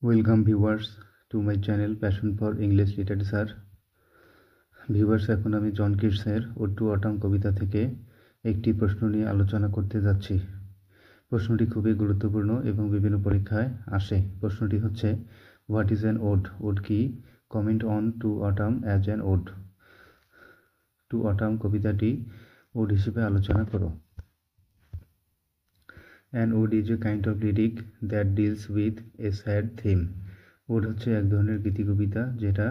Welcome viewers to my channel passion for English literature. Viewers, এখন আমি জন কিটসের ode to autumn কবিতা থেকে একটি প্রশ্ন নিয়ে আলোচনা করতে যাচ্ছি। প্রশ্নটি খুবই গুরুত্বপূর্ণ এবং বিভিন্ন পরীক্ষায় আসে। প্রশ্নটি হচ্ছে, what is an ode? Ode কি? Comment on to autumn as an ode. To autumn কবিতাটি ওড হিসেবে আলোচনা করো। An ode is a kind of lyric that deals with a sad theme. Ode হচ্ছে এক ধরনের গীতি কবিতা যেটা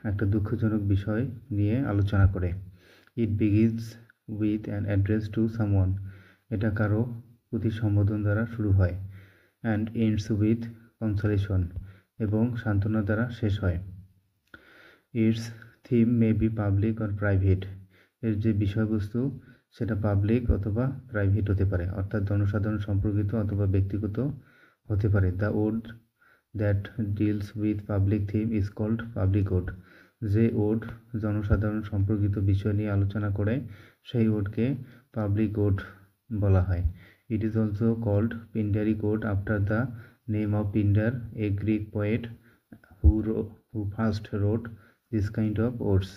একটা দুঃখজনক বিষয় নিয়ে আলোচনা করে। It begins with an address to someone. এটা কারো প্রতি সম্বোধন দ্বারা শুরু হয়। অ্যান্ড এন্ডস উইথ কনসোলেশন, এবং সান্ত্বনা দ্বারা শেষ হয়। It's theme may be public or private. এর যে বিষয়বস্তু সেটা পাবলিক অথবা প্রাইভেট হতে পারে, অর্থাৎ জনসাধারণ সম্পর্কিত অথবা ব্যক্তিগত হতে পারে। The ode that deals with public theme is called public ode. যে ওড জনসাধারণ সম্পর্কিত বিষয় নিয়ে আলোচনা করে সেই ওডকে পাবলিক ওড বলা হয়। It is also called Pindaric ode after the name of Pindar, a Greek poet who first wrote this kind of odes.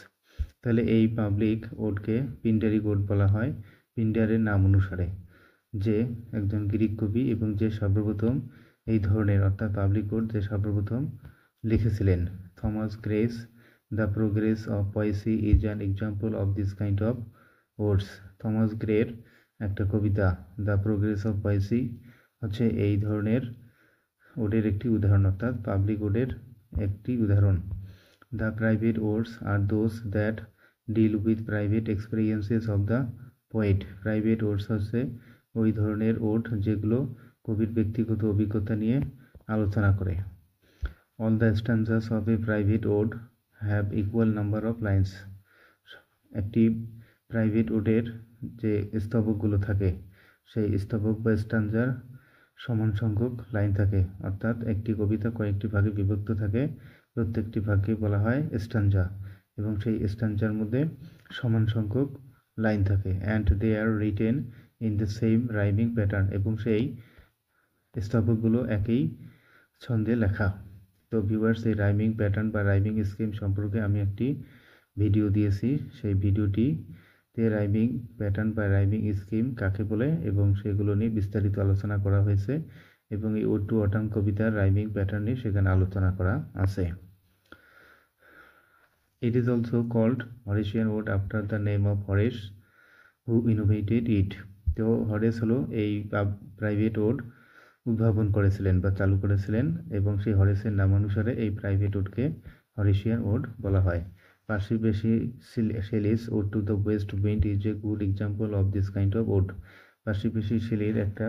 তাহলে এই পাবলিক ওডকে পিন্ডারিক ওড বলা হয় পিন্ডারের নাম অনুসারে, যে একজন গ্রিক কবি এবং যে সর্বপ্রথম এই ধরনের অর্থাৎ পাবলিক ওড যে সর্বপ্রথম লিখেছিলেন। Thomas Gray's the progress of poesy is an example of this kind of odes. Thomas গ্রের একটা কবিতা দ্য প্রোগ্রেস অফ পয়েসি হচ্ছে এই ধরনের ওডের একটি উদাহরণ, অর্থাৎ পাবলিক ওডের একটি উদাহরণ। The private odes are those that deal with private experiences of the poet. Private odes হচ্ছে ওই ধরনের ওড যেগুলো কবির ব্যক্তিগত অভিজ্ঞতা নিয়ে আলোচনা করে। All the stanzas of a private ode have equal number of lines. একটি প্রাইভেট ওডের যে স্তবকগুলো থাকে সেই স্তবক বা স্ট্যান্জার সমান সংখ্যক লাইন থাকে, অর্থাৎ একটি কবিতা কয়েকটি ভাগে বিভক্ত থাকে, প্রত্যেকটি ভাগকে বলা হয় স্ট্যাঞ্জা, এবং সেই স্ট্যাঞ্জার মধ্যে সমান সংখ্যক লাইন থাকে। And they are written in the same rhyming pattern, এবং সেই স্তবকগুলো একই ছন্দে লেখা। তো ভিউয়ার্স, এই রাইমিং প্যাটার্ন বা রাইমিং স্কিম সম্পর্কে আমি একটি ভিডিও দিয়েছি। সেই ভিডিওটিতে রাইমিং প্যাটার্ন বা রাইমিং স্কিম কাকে বলে এবং সেগুলো নিয়ে বিস্তারিত আলোচনা করা হয়েছে, এবং এই ওড টু অটাম কবিতার রাইমিং প্যাটার্ন নিয়ে সেখানে আলোচনা করা আছে। It is also called Horatian ode after the name of Horace, who innovated it. তো হরেস হলো এই প্রাইভেট ওড উদ্ভাবন করেছিলেন বা চালু করেছিলেন, এবং সেই হরেসের নাম অনুসারে এই প্রাইভেট ওডকে হরেশিয়ান ওড বলা হয়। Percy Bysshe Shelley's ode to the west wind is a good example of this kind of ode. Percy Bysshe শেলির একটা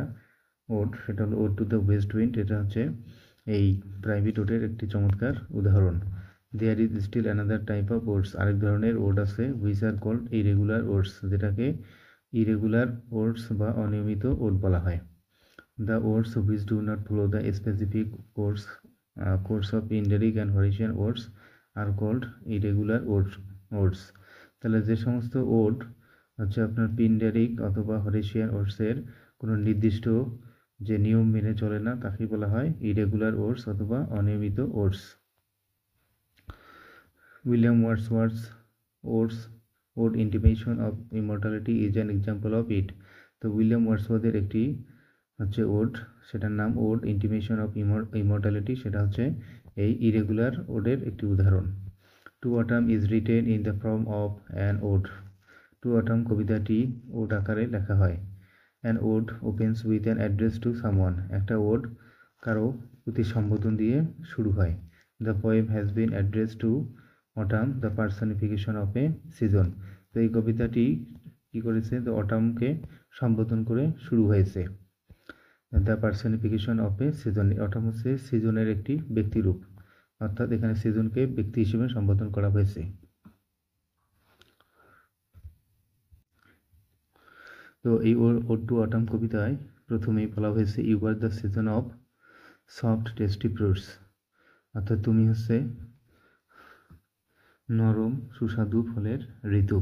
ওড, সেটা হলো ode to the west wind. এটা হচ্ছে এই প্রাইভেট ওডের একটি চমৎকার উদাহরণ। There is still another type of odes. আরেক ধরনের ওড আছে, which are called irregular odes, যেটাকে ইরেগুলার ওডস বা অনিয়মিত ওড বলা হয়। The odes which do not follow the specific course of Pindaric and Horatian odes are called irregular odes. তাহলে যে সমস্ত ওড হচ্ছে আপনার পিন্ডারিক অথবা হরেশিয়ান ওডসের কোনো নির্দিষ্ট যে নিয়ম মেনে চলে না তাকে বলা হয় ইরেগুলার ওডস অথবা অনিয়মিত odes. William Wordsworth odes ode intimation of immortality is an example of it. তো উইলিয়াম ওয়ার্ডসওয়ার্থের একটি হচ্ছে ওড, সেটার নাম ওড ইন্টিমেশন অফ ইমর্টালিটি, সেটা হচ্ছে এই ইরেগুলার ওডের একটি উদাহরণ। To autumn is written in the form of an ode. To autumn কবিতাটি ওড আকারে লেখা হয়। An ode opens with an address to someone. একটা ওড কারো প্রতি সম্বোধন দিয়ে শুরু হয়। The poem has been address to autumn, the personification of a season. তো এই কবিতাটি কি করেছে, তো অটামকে সম্বোধন করে শুরু হয়েছে। The personification of a season, autumn হচ্ছে সিজনের একটি ব্যক্তিরূপ, অর্থাৎ এখানে সিজনকে ব্যক্তি হিসেবে সম্বোধন করা হয়েছে। তো এই ওড টু অটাম কবিতায় প্রথমেই বলা হয়েছে, you are the season of soft tasty fruits, অর্থাৎ তুমি হচ্ছে নরম সুস্বাদু ফলের ঋতু।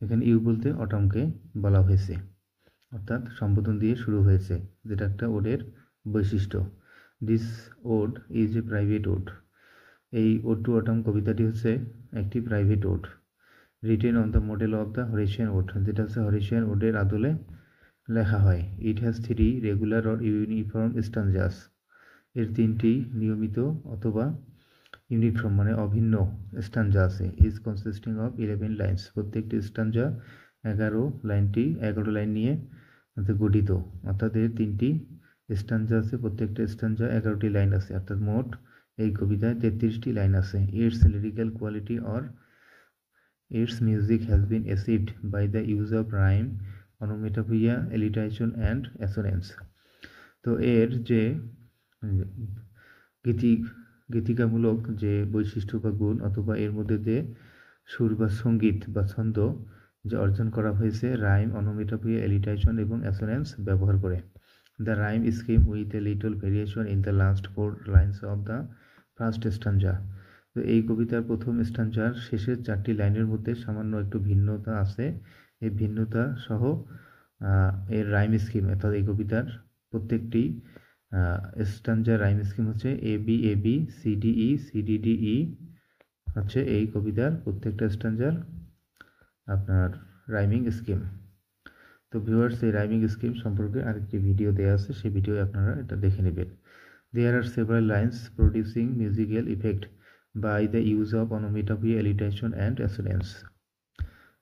এখানে ইউ বলতে অটামকে বলা হয়েছে, অর্থাৎ সম্বোধন দিয়ে শুরু হয়েছে, যেটা একটা ওডের বৈশিষ্ট্য। This ode is a private ode. এই ওড টু অটাম কবিতাটি হচ্ছে একটি private ode, written on the model of the Horatian ode, যেটা হচ্ছে হরেশিয়ান ওডের আদলে লেখা হয়। It has 3 regular or uniform stanzas. এর 3টি নিয়মিত অথবা ইউনিফর্ম মানে অভিন্ন স্টানজা আছে। Is consisting of 11 lines. প্রত্যেকটি স্টানজা 11 লাইন নিয়ে গঠিত, অর্থাৎ এর 3টি স্টানজা আছে, প্রত্যেকটা স্টানজা 11টি লাইন আছে, অর্থাৎ মোট এই কবিতায় 33টি লাইন আছে। Its lyrical quality or its music has been achieved by the use of rhyme, onomatopoeia, alliteration and assonance. তো এর যে গীতিকামূলক যে বৈশিষ্ট্য বা গুণ অথবা এর মধ্যে যে সুর বা সঙ্গীত বা ছন্দ যে অর্জন করা হয়েছে রাইম, অনোমেটোপেইয়া, এলিটারেশন এবং অ্যাসোনেন্স ব্যবহার করে। The rhyme scheme with a little variation in the last 4 lines of the first stanza. তো এই কবিতার প্রথম স্টানজার শেষের 4টি লাইনের মধ্যে সামান্য একটু ভিন্নতা আছে। এই ভিন্নতা সহ এর রাইম স্কিম, অর্থাৎ এই কবিতার প্রত্যেকটি স্টানজার রাইম স্কিম হচ্ছে A B A B C D E C D D E, হচ্ছে এই কবিতার প্রত্যেকটা স্টানজার আপনার রাইমিং স্কিম। তো ভিউয়ার্স, এই রাইমিং স্কিম সম্পর্কে আরেকটি ভিডিও দেওয়া আছে, সেই ভিডিও আপনারা এটা দেখে নেবেন। There are several lines producing musical effect by the use of onomatopoeia, alliteration and assonance.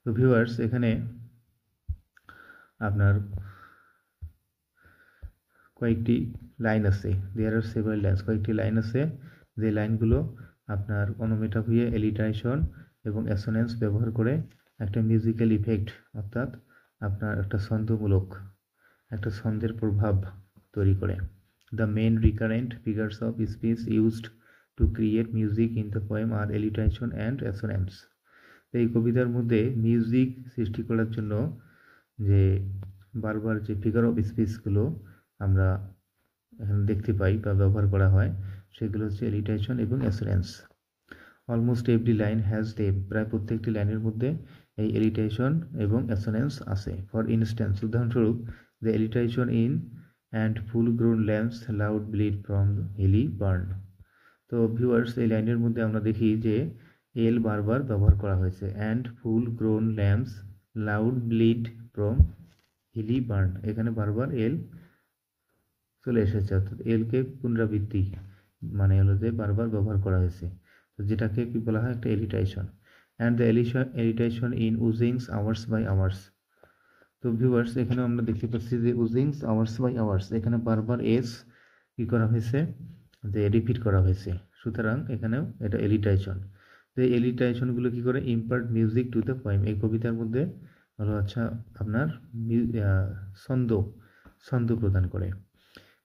তো ভিউয়ার্স, এখানে আপনার কয়েকটি লাইন আছে, দেয়ার আর সেভারাল লাইন্স, কয়েকটি লাইন আছে, যে লাইনগুলো আপনার অনোমেটোপেইয়া, এলিটারেশন এবং অ্যাসোনেন্স ব্যবহার করে একটা মিউজিক্যাল ইফেক্ট, অর্থাৎ আপনার একটা ছন্দমূলক একটা ছন্দের প্রভাব তৈরি করে। The main recurrent figures of speech used to create music in the poem are alliteration and assonance. এই কবিতার মধ্যে মিউজিক সৃষ্টি করার জন্য যে বারবার যে ফিগার অফ স্পিচগুলো আমরা এখানে দেখতে পাই বা ব্যবহার করা হয়, সেগুলো হচ্ছে এলিটারেশন এবং assonance. Almost every line has them. প্রায় প্রত্যেকটি লাইনের মধ্যে এই এলিটারেশন এবং অ্যাসোনেন্স আছে। ফর ইনস্ট্যান্স, উদাহরণস্বরূপ, the alliteration in and full grown lambs loud bleat from hilly bourn. তো ভিউয়ার্স, এই লাইনের মধ্যে আমরা দেখি যে এল বারবার ব্যবহার করা হয়েছে। And full grown lambs loud bleat from hilly bourn, এখানে বারবার এল চলে এসেছে, অর্থাৎ এলকে পুনরাবৃত্তি মানে হলো যে বারবার ব্যবহার করা হয়েছে, তো যেটাকে কি বলা হয়, একটা alliteration. And the alliteration in oozings hours by hours. তো ভিউয়ার্স, এখানে আমরা দেখতে পাচ্ছি যে উজিংস আওয়ার্স বাই আওয়ার্স, এখানে বারবার এস কি করা হয়েছে, যে রিপিট করা হয়েছে, সুতরাং এখানেও এটা এলিটারেশন। তো এই এলিটারেশনগুলো কি করে, impart music to the poem, এই কবিতার মধ্যে হলো আচ্ছা আপনার ছন্দ প্রদান করে।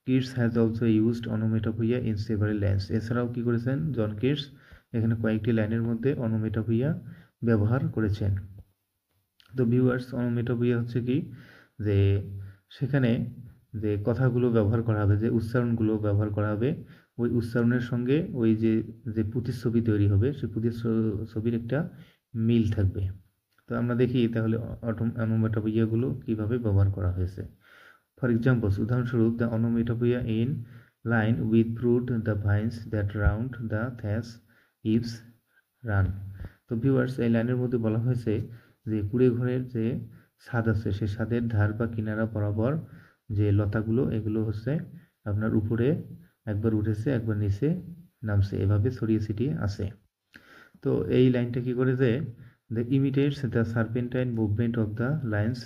Keats has also used onomatopoeia in several lines. এছাড়াও কি করেছেন জন কিটস, এখানে কয়েকটি লাইনের মধ্যে অনোমেটোপেইয়া ব্যবহার করেছেন। তো ভিউয়ার্স, অনোমেটোপেইয়া হচ্ছে কি, যে সেখানে যে কথাগুলো ব্যবহার করা হবে, যে উচ্চারণগুলো ব্যবহার করা হবে, ওই উচ্চারণের সঙ্গে ওই যে প্রতিচ্ছবি তৈরি হবে, সেই প্রতিচ্ছবির একটা মিল থাকবে। তো আমরা দেখি তাহলে অনোমেটোপেইয়াগুলো কীভাবে ব্যবহার করা হয়েছে। ফর এক্সাম্পল, উদাহরণস্বরূপ, the onomatopoeia in line with fruit the vines that round the thatch eaves run. তো ভিউয়ার্স, এই লাইনের মধ্যে বলা হয়েছে যে কুড়ে ঘরের যে ছাদ আছে, সেই ছাদের ধার বা কিনারা বরাবর যে লতাগুলো, এগুলো হচ্ছে আপনার উপরে একবার উঠেছে একবার নিচে নামছে, এভাবে ছড়িয়ে ছিটিয়ে আছে। তো এই লাইনটা কি করে, যে the imitates the serpentine movement of the lines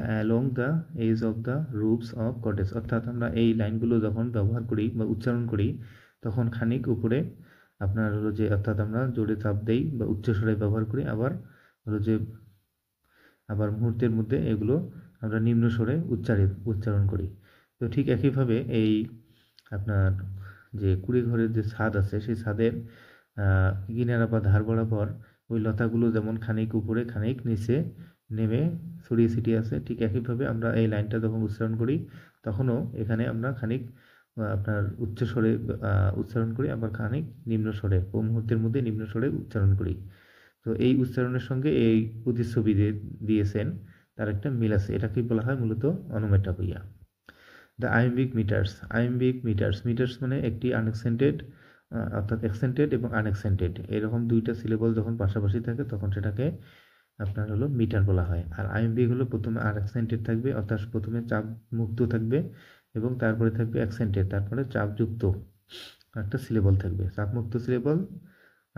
along the edge of the roofs of cottage. অর্থাৎ আমরা এই লাইনগুলো যখন ব্যবহার করি বা উচ্চারণ করি, তখন খানিক উপরে আপনার হলো যে, অর্থাৎ আমরা জোরে চাপ দেই বা উচ্চস্বরে ব্যবহার করি, আবার হলো যে আবার মুহূর্তের মধ্যে এগুলো আমরা নিম্ন স্বরে উচ্চারণ করি। তো ঠিক একইভাবে এই আপনার যে কুড়ে ঘরের যে ছাদ আছে, সেই ছাদের কিনারা বা ধার বরাবর ওই লতাগুলো যেমন খানিক উপরে খানিক নিচে নেমে ছড়িয়ে ছিটিয়ে আছে, ঠিক একইভাবে আমরা এই লাইনটা যখন উচ্চারণ করি, তখনও এখানে আমরা খানিক আপনার উচ্চস্বরে উচ্চারণ করি, আবার খানিক নিম্ন স্বরে ও মুহূর্তের মধ্যে নিম্ন স্বরে উচ্চারণ করি। তো এই উচ্চারণের সঙ্গে এই প্রতিচ্ছবি দিয়েছেন তার একটা মিল আছে, এটাকে বলা হয় মূলত onomatopoeia. The iambic meters, iambic meters, meters মানে একটি আনএক্সেন্টেড অর্থাৎ অ্যাকসেন্টেড এবং আনএক্সেন্টেড এরকম দুইটা সিলেবল যখন পাশাপাশি থাকে তখন সেটাকে আপনার হলো মিটার বলা হয়। আর আইএমবি হলো প্রথমে আনএক্সেন্টেড থাকবে অর্থাৎ প্রথমে চাপ মুক্ত থাকবে এবং তারপরে থাকবে অ্যাকসেন্টেড, তারপরে চাপযুক্ত একটা সিলেবল থাকবে। চাপমুক্ত সিলেবল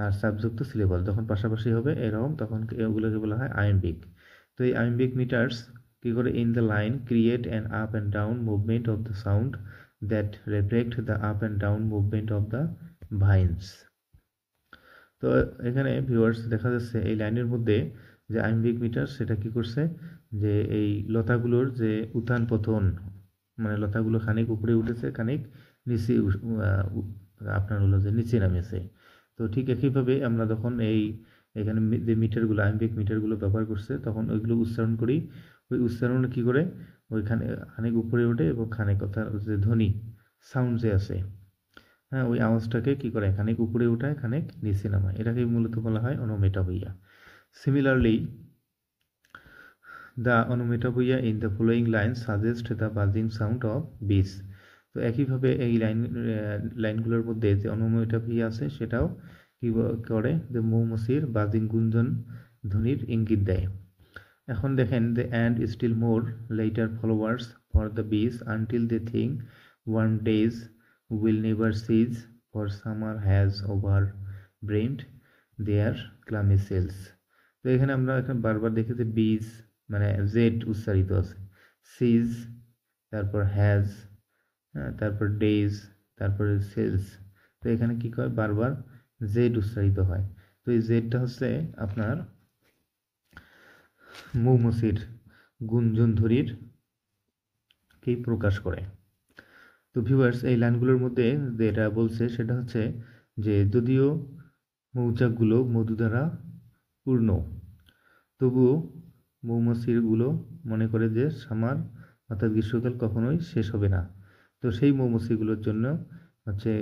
আর চাপযুক্ত সিলেবল যখন পাশাপাশি হবে এরকম তখন এগুলোকে বলা হয় আইএমবিক। তো এই আইএমবিক মিটার্স কি করে in the line create an up and down movement of the sound that reflect the up and down movement of the vines. তো এখানে ভিউয়ার্স দেখা যাচ্ছে এই লাইনের মধ্যে যে আইম্বিক মিটার সেটা কি করছে যে এই লতাগুলোর যে উত্থান পতন মানে লতাগুলো খানিক উপরে উঠেছে খানিক নিচে আপনার হলো যে নিচে নামেছে। তো ঠিক একইভাবে আমরা যখন এখানে যে মিটারগুলো আইম্বিক মিটারগুলো ব্যবহার করছে তখন ওইগুলো উচ্চারণ করি, ওই উচ্চারণ কি করে ওইখানে খানিক উপরে ওঠে এবং খানিক কথার যে ধ্বনি সাউন্ড যে আছে হ্যাঁ ওই আওয়াজটাকে কি করে খানিক উপরে উঠায় খানিক নিচে নামায়, এটাকে মূলত বলা হয় onomatopoeia. Similarly, the onomatopoeia in the following lines suggest the buzzing sound of bees. তো একইভাবে এই লাইনগুলোর মধ্যে যে onomatopoeia আছে সেটাও কি করে যে মৌমাছির বাজিং গুঞ্জন ধ্বনির ইঙ্গিত দেয়। এখন দেখেন the and still more later followers for the bees until they think warm days will never cease for summer has overwhelmed their clammy cells. তো এখানে আমরা এখানে বারবার দেখেছি bees মানে জেড উচ্চারিত আছে, সিজ তারপর হ্যাজ তারপর ডেজ তারপরে সেলস। তো এখানে কি কয় বারবার জেড উচ্চারিত হয়। তো এই জেডটা হচ্ছে আপনার মৌমাছির গুঞ্জন ধ্বনির কেই প্রকাশ করে। তো ভিউয়ার্স এই লাইনগুলোর মধ্যে যেটা বলছে সেটা হচ্ছে যে যদিও মৌচাকগুলো মধু দ্বারা পূর্ণ তবুও মৌমাছিগুলো মনে করে যে সামার অর্থাৎ গ্রীষ্মকাল কখনোই শেষ হবে না। তো সেই মৌমাছিগুলোর জন্য হচ্ছে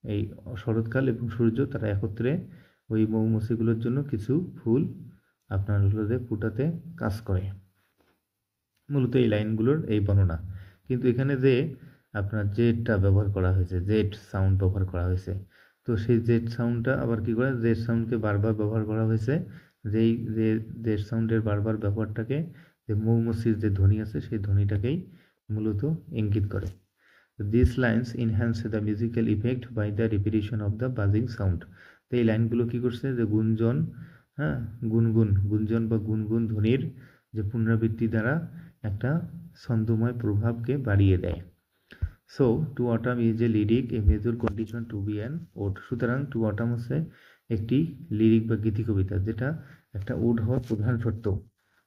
এই শরৎকাল এবং সূর্য তারা একত্রে ওই মৌমাছিগুলোর জন্য কিছু ফুল আপনার হলো যে ফুটাতে কাজ করে। মূলত এই লাইনগুলোর এই বর্ণনা, কিন্তু এখানে যে আপনার জেডটা ব্যবহার করা হয়েছে, জেড সাউন্ড ব্যবহার করা হয়েছে, তো সেই জেড সাউন্ডটা আবার কি করে জেড সাউন্ডকে বারবার ব্যবহার করা হয়েছে, যেই যে জেড সাউন্ডের বারবার ব্যবহারটাকে যে মৌমাছির যে ধ্বনি আছে সেই ধ্বনিটাকেই মূলত ইঙ্গিত করে। This lines enhance the musical effect by the repetition of the buzzing sound. তো এই লাইনগুলো কি করছে যে গুঞ্জন গুঞ্জন বা গুনগুন ধ্বনির যে পুনরাবৃত্তি দ্বারা একটা ছন্দময় প্রভাবকে বাড়িয়ে দেয়। So to autumn is a lyric a major condition to be an ode. সুতরাং টু অটাম হচ্ছে একটি লিরিক বা গীতি কবিতা যেটা একটা ওড হওয়ার প্রধান শর্ত,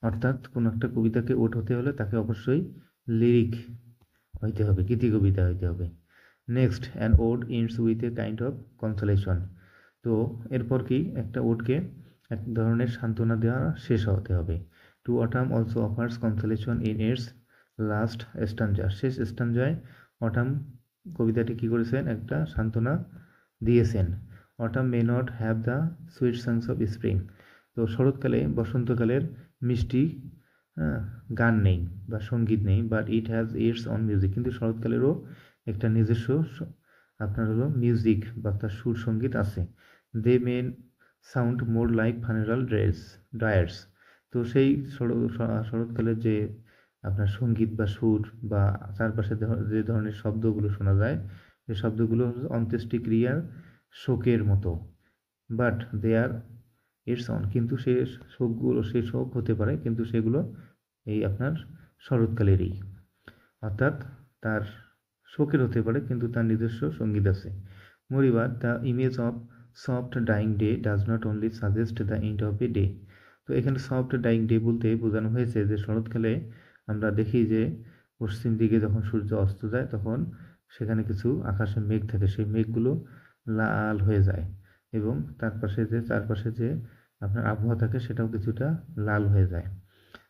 অর্থাৎ কোনো একটা কবিতাকে ওড হতে হলে তাকে অবশ্যই লিরিক হইতে হবে, গীতি কবিতা হইতে হবে। Next an ode ends with a kind of consolation. তো এরপর কি একটা ওডকে এক ধরনের সান্ত্বনা দেওয়া শেষ হতে হবে। To autumn also offers consolation in its last stanza. শেষ স্ট্যাঞ্জায় অটাম কবিতাটি কি করেছেন একটা সান্ত্বনা দিয়েছেন। Autumn may not have the sweet songs of spring. তো শরৎকালে বসন্তকালের মিষ্টি গান নেই বা সঙ্গীত নেই, but it has its own music. কিন্তু শরৎকালেরও একটা নিজস্ব আপনার হলো মিউজিক বা তার সুর সঙ্গীত আছে। দে মে সাউন্ড মোর লাইক ফানেরাল ড্রায়ার্স। তো সেই শরৎকালের যে আপনার সঙ্গীত বা সুর বা চারপাশে যে ধরনের শব্দগুলো শোনা যায় সেই শব্দগুলো অন্ত্যেষ্টিক্রিয়ার শোকের মতো, but they are its on. কিন্তু সে শোক হতে পারে কিন্তু সেগুলো এই আপনার শরৎকালেরই, অর্থাৎ তার শোকের হতে পারে কিন্তু তার নিজস্ব সঙ্গীত আছে। Moreover the image of soft dying day does not only suggest the end of a day. তো এখানে সফট ডাইং ডে বলতে বোঝানো হয়েছে যে শরৎকালে আমরা দেখি যে পশ্চিম দিকে যখন সূর্য অস্ত যায় তখন সেখানে কিছু আকাশে মেঘ থাকে, সেই মেঘগুলো লাল হয়ে যায় এবং চারপাশে যে আপনার আবহাওয়া থাকে সেটাও কিছুটা লাল হয়ে যায়।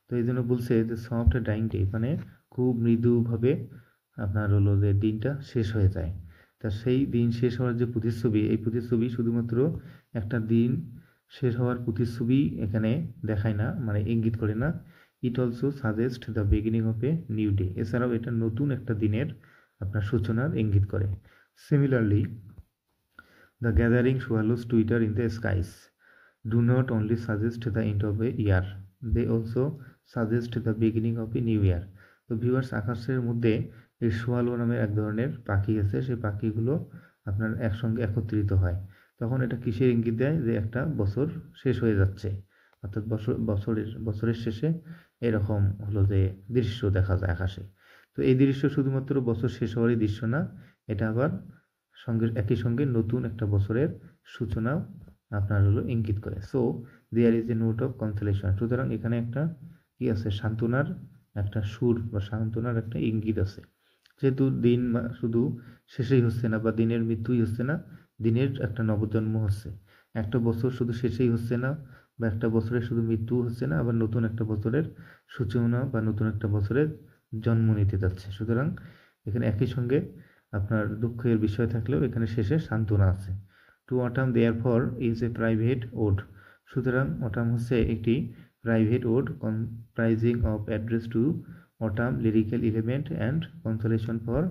তো এই জন্য বলছে যে সফট ডাইং ডে মানে খুব মৃদুভাবে আপনার হলো যে দিনটা শেষ হয়ে যায়। তা সেই দিন শেষ হওয়ার যে প্রতিচ্ছবি, এই প্রতিচ্ছবি শুধুমাত্র একটা দিন শেষ হওয়ার প্রতিচ্ছবি এখানে দেখায় না, মানে ইঙ্গিত করে না, it also suggest the beginning of a new day. এছাড়াও এটা নতুন একটা দিনের আপনার সূচনার ইঙ্গিত করে। Similarly the gathering swallows twitter in the skies do not only suggest the end of a year, they also suggest the beginning of a new year. তো ভিউয়ার্স, আকাশের মধ্যে এই সোয়ালো নামের এক ধরনের পাখি আছে, সেই পাখিগুলো আপনার একসঙ্গে একত্রিত হয়, তখন এটা কিসের ইঙ্গিত দেয়? যে একটা বছর শেষ হয়ে যাচ্ছে, অর্থাৎ বছরের শেষে এরকম হলো যে দৃশ্য দেখা যায় আকাশে। তো এই দৃশ্য শুধুমাত্র বছর শেষ হওয়ারই দৃশ্য না, এটা আবার একই সঙ্গে নতুন একটা বছরের সূচনাও আপনার হলো ইঙ্গিত করে। So there is a note of consolation. সুতরাং এখানে একটা কি আছে? সান্ত্বনার একটা সুর বা সান্ত্বনার একটা ইঙ্গিত আছে। যেহেতু দিন শুধু শেষেই হচ্ছে না বা দিনের মৃত্যুই হচ্ছে না, দিনের একটা নবজন্ম হচ্ছে। একটা বছর শুধু শেষেই হচ্ছে না বা একটা বছরের শুধু মৃত্যু হচ্ছে না, আবার নতুন একটা বছরের সূচনা বা নতুন একটা বছরের জন্ম নিতে যাচ্ছে। সুতরাং এখানে একই সঙ্গে আপনার দুঃখের বিষয় থাকলেও এখানে শেষে সান্ত্বনা আছে। To autumn therefore is a private ode. সুতরাং অটাম হচ্ছে একটি private ode comprising of address to autumn, lyrical element and consolation for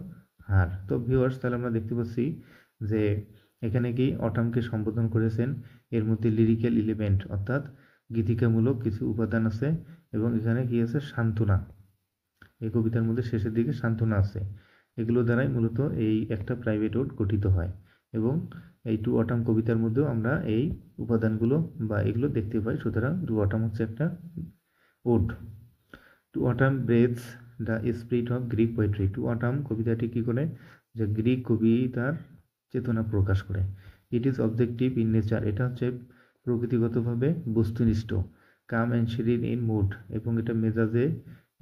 her. তো ভিউয়ার্স, তাহলে আমরা দেখতে পাচ্ছি যে এখানে কি অটামকে সম্বোধন করেছেন, এর মধ্যে লিরিক্যাল এলিমেন্ট অর্থাৎ গীতিকামূলক কিছু উপাদান আছে, এবং এখানে কি আছে? সান্ত্বনা। এই কবিতার মধ্যে শেষের দিকে সান্ত্বনা আছে। এগুলো দ্বারাই মূলত এই একটা প্রাইভেট ওড গঠিত হয়, এবং এই টু অটাম কবিতার মধ্যেও আমরা এই উপাদানগুলো বা এগুলো দেখতে পাই। সুতরাং টু অটাম হচ্ছে একটা ode. To autumn breathes the spirit of Greek poetry. To autumn কবিতাটি কী করে? যে গ্রিক কবিতার চেতনা প্রকাশ করে। It is objective in nature. এটা হচ্ছে প্রকৃতিগতভাবে বস্তুনিষ্ঠ। Calm and serene in mood, এবং এটা মেজাজে,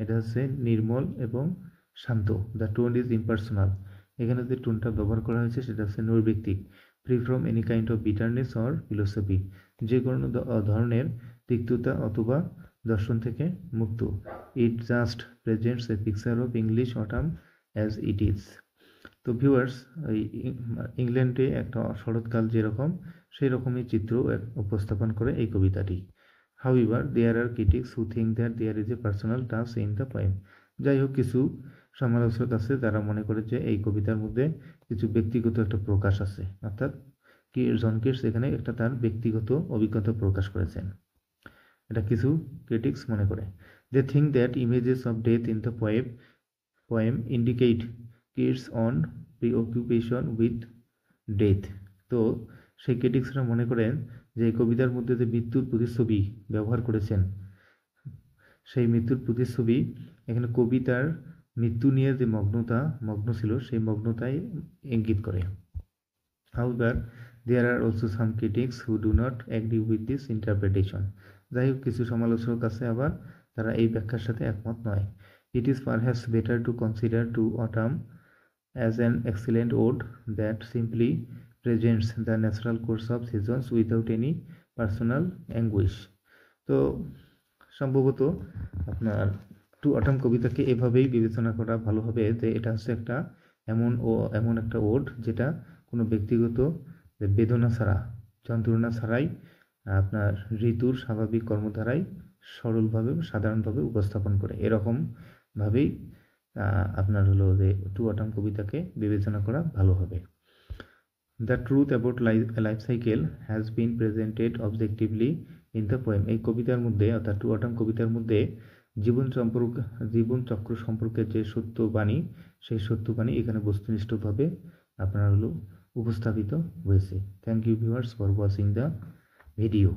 এটা হচ্ছে নির্মল এবং শান্ত। The tone is impersonal. এখানে যে টোনটা ব্যবহার করা হয়েছে সেটা হচ্ছে নৈর্ব্যক্তিক। Free from any kind of bitterness or philosophy. যে কোনো ধরনের তিক্ততা অথবা দর্শন থেকে মুক্ত। It just presents a picture of English autumn as it is. তো ভিউয়ার্স, এই ইংল্যান্ডে একটা শরৎকাল যেরকম, সেই রকমই চিত্র উপস্থাপন করে এই কবিতাটি। However there are critics who think that there is a personal touch in the poem. যাই হোক, কিছু সমালোচক আছে যারা মনে করে যে এই কবিতার মধ্যে কিছু ব্যক্তিগত একটা প্রকাশ আছে, অর্থাৎ জন কিটস এখানে একটা তার ব্যক্তিগত অভিজ্ঞতা প্রকাশ করেছেন, এটা কিছু ক্রিটিক্স মনে করে। They think that images of death in the poem indicate Keats on preoccupation with death. তো সেই ক্রিটিক্সরা মনে করেন যে এই কবিতার মধ্যে যে মৃত্যুর প্রতিচ্ছবি ব্যবহার করেছেন, সেই মৃত্যুর প্রতিচ্ছবি এখানে কবিতার মৃত্যু নিয়ে যে মগ্ন ছিল, সেই মগ্নতাই ইঙ্গিত করে। However, there are also some critics who do not agree with this interpretation. যাই হোক, কিছু সমালোচক আছে আবার তারা এই ব্যাখ্যার সাথে একমত নয়। It is perhaps better to consider To Autumn as an excellent ode that simply presents the natural course of seasons without any personal anguish. তো সম্ভবত আপনার টু অটাম কবিতাকে এভাবেই বিবেচনা করা ভালো হবে যে এটা হচ্ছে একটা এমন একটা ওড যেটা কোনো ব্যক্তিগত বেদনা ছাড়া, যন্ত্রণা ছাড়াই আপনার ঋতুর স্বাভাবিক কর্মধারায় সরলভাবে সাধারণভাবে উপস্থাপন করে। এরকমভাবেই আপনার হলো যে টু অটাম কবিতাকে বিবেচনা করা ভালো হবে। The truth about life cycle has been presented objectively in the poem. এই কবিতার মধ্যে, অর্থাৎ টু অটাম কবিতার মধ্যে জীবন চক্র সম্পর্কে যে সত্যবাণী, সেই সত্যবাণী এখানে বস্তুনিষ্ঠভাবে আপনার হলো উপস্থাপিত হয়েছে। Thank you viewers for watching the video.